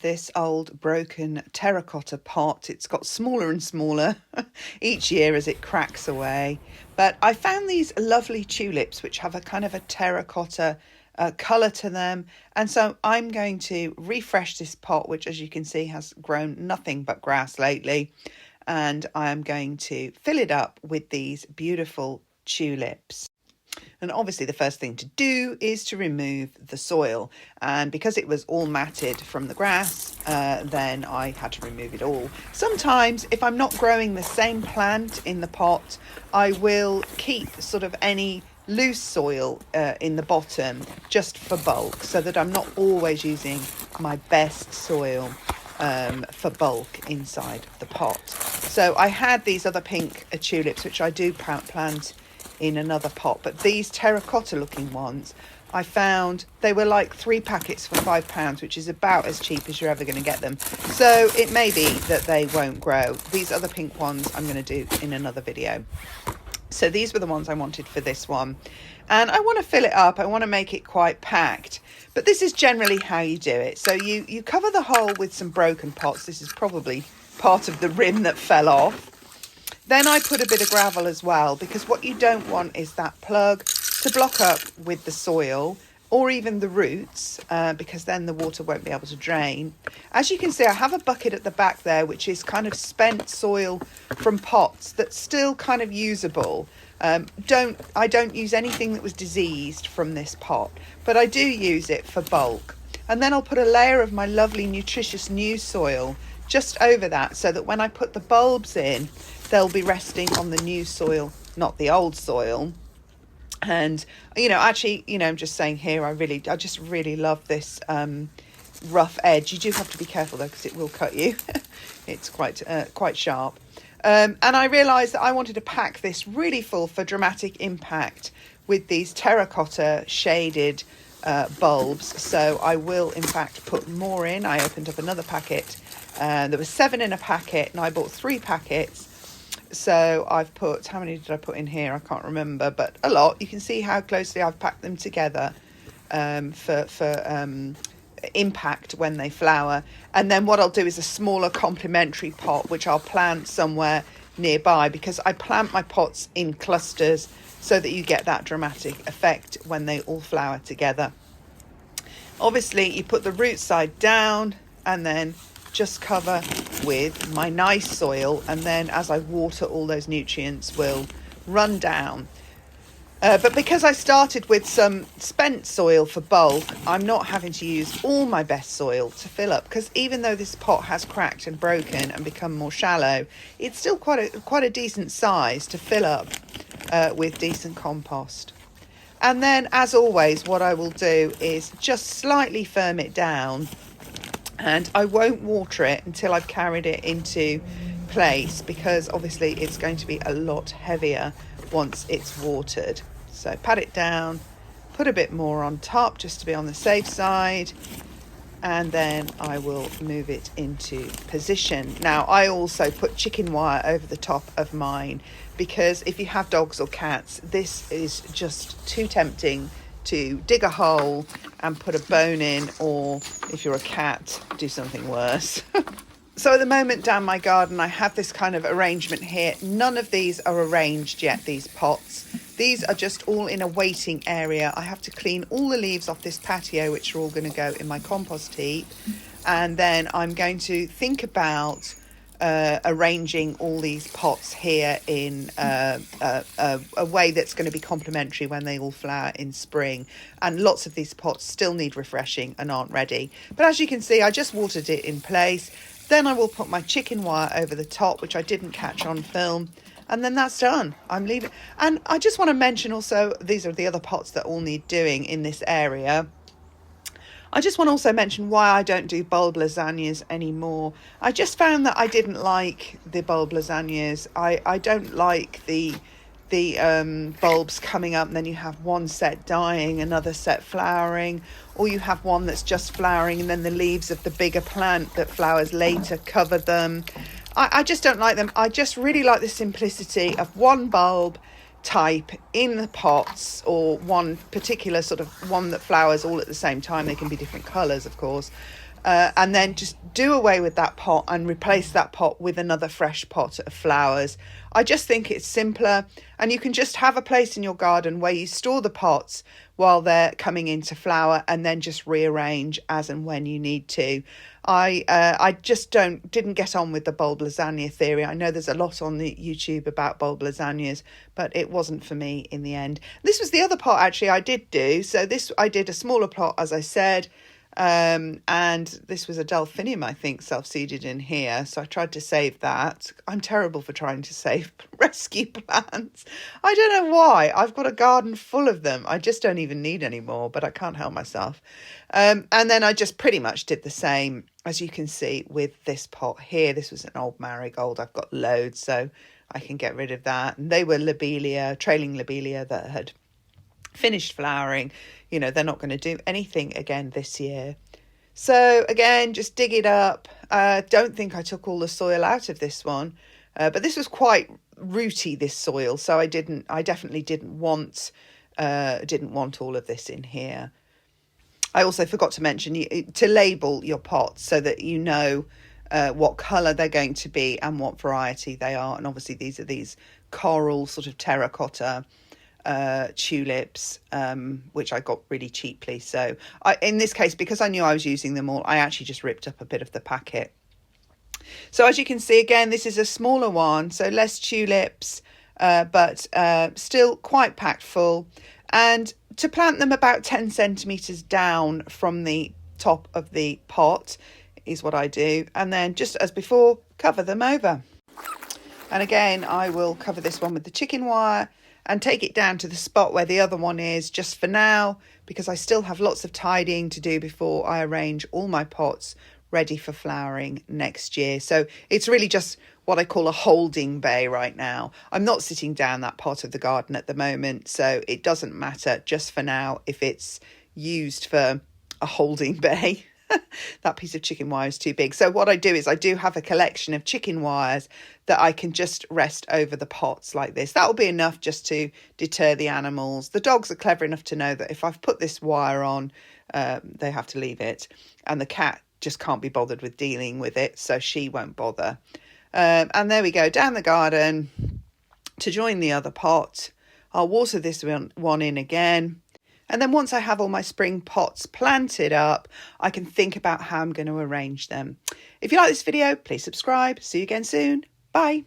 this old broken terracotta pot. It's got smaller and smaller each year as it cracks away. But I found these lovely tulips which have a kind of a terracotta colour to them. And so I'm going to refresh this pot, which as you can see has grown nothing but grass lately. And I am going to fill it up with these beautiful tulips. And obviously the first thing to do is to remove the soil. And because it was all matted from the grass, then I had to remove it all. Sometimes if I'm not growing the same plant in the pot, I will keep sort of any loose soil in the bottom just for bulk, so that I'm not always using my best soil for bulk inside the pot. So I had these other pink tulips, which I do plant in another pot, but these terracotta looking ones, I found they were like 3 packets for £5, which is about as cheap as you're ever going to get them. So it may be that they won't grow. These other pink ones I'm going to do in another video. So these were the ones I wanted for this one. And I want to fill it up. I want to make it quite packed. But this is generally how you do it. So you cover the hole with some broken pots. This is probably part of the rim that fell off. Then I put a bit of gravel as well, because what you don't want is that plug to block up with the soil or even the roots, because then the water won't be able to drain. As you can see, I have a bucket at the back there, which is kind of spent soil from pots that's still kind of usable. I don't use anything that was diseased from this pot, but I do use it for bulk. And then I'll put a layer of my lovely nutritious new soil just over that, so that when I put the bulbs in, they'll be resting on the new soil, not the old soil. And, actually, I'm just saying here, I just really love this rough edge. You do have to be careful though, because it will cut you. It's quite sharp. And I realised that I wanted to pack this really full for dramatic impact with these terracotta shaded bulbs. So I will in fact put more in. I opened up another packet. There was 7 in a packet, and I bought 3 packets. So I've put, how many did I put in here? I can't remember, but a lot. You can see how closely I've packed them together for impact when they flower. And then what I'll do is a smaller complementary pot, which I'll plant somewhere nearby, because I plant my pots in clusters so that you get that dramatic effect when they all flower together. Obviously, you put the root side down and then just cover with my nice soil, and then as I water, all those nutrients will run down. But because I started with some spent soil for bulk, I'm not having to use all my best soil to fill up, because even though this pot has cracked and broken and become more shallow, it's still quite a decent size to fill up with decent compost. And then, as always, what I will do is just slightly firm it down, and I won't water it until I've carried it into place, because obviously it's going to be a lot heavier once it's watered. So pat it down, put a bit more on top just to be on the safe side, and then I will move it into position. Now, I also put chicken wire over the top of mine, because if you have dogs or cats, this is just too tempting to dig a hole and put a bone in, or if you're a cat, do something worse. So at the moment down my garden, I have this kind of arrangement here. None of these are arranged yet, these pots. These are just all in a waiting area. I have to clean all the leaves off this patio, which are all going to go in my compost heap. And then I'm going to think about arranging all these pots here in a way that's going to be complementary when they all flower in spring. And lots of these pots still need refreshing and aren't ready. But as you can see, I just watered it in place. Then I will put my chicken wire over the top, which I didn't catch on film. And then that's done. I'm leaving. And I just want to mention also, these are the other pots that all need doing in this area. I just want to also mention why I don't do bulb lasagnas anymore. I just found that I didn't like the bulb lasagnas. I don't like the bulbs coming up and then you have one set dying, another set flowering, or you have one that's just flowering and then the leaves of the bigger plant that flowers later cover them. I just don't like them. I just really like the simplicity of one bulb type in the pots, or one particular sort of one that flowers all at the same time. They can be different colours, of course, and then just do away with that pot and replace that pot with another fresh pot of flowers. I just think it's simpler, and you can just have a place in your garden where you store the pots while they're coming into flower, and then just rearrange as and when you need to. I just didn't get on with the bulb lasagna theory. I know there's a lot on the YouTube about bulb lasagnas, but it wasn't for me in the end. This was the other pot actually I did do. So this, I did a smaller plot, as I said, and this was a delphinium, I think, self-seeded in here, so I tried to save that. I'm terrible for trying to save rescue plants. I don't know why. I've got a garden full of them. I just don't even need any more, but I can't help myself. And then I just pretty much did the same, as you can see, with this pot here. This was an old marigold. I've got loads, so I can get rid of that. And they were lobelia, trailing lobelia that had finished flowering. You know, they're not going to do anything again this year. So again, just dig it up. Don't think I took all the soil out of this one, but this was quite rooty, this soil, so I definitely didn't want all of this in here. I also forgot to mention to label your pots so that you know what colour they're going to be and what variety they are. And obviously these coral sort of terracotta tulips, which I got really cheaply. So in this case, because I knew I was using them all, I actually just ripped up a bit of the packet. So as you can see, again, this is a smaller one, so less tulips, but still quite packed full. And to plant them about 10 centimetres down from the top of the pot is what I do. And then, just as before, cover them over. And again, I will cover this one with the chicken wire and take it down to the spot where the other one is just for now, because I still have lots of tidying to do before I arrange all my pots ready for flowering next year. So it's really just what I call a holding bay right now. I'm not sitting down that part of the garden at the moment, so it doesn't matter just for now if it's used for a holding bay. That piece of chicken wire is too big. So what I do is I do have a collection of chicken wires that I can just rest over the pots like this. That will be enough just to deter the animals. The dogs are clever enough to know that if I've put this wire on, they have to leave it. And the cat just can't be bothered with dealing with it, so she won't bother. And there we go, down the garden to join the other pot. I'll water this one in again. And then once I have all my spring pots planted up, I can think about how I'm going to arrange them. If you like this video, please subscribe. See you again soon. Bye.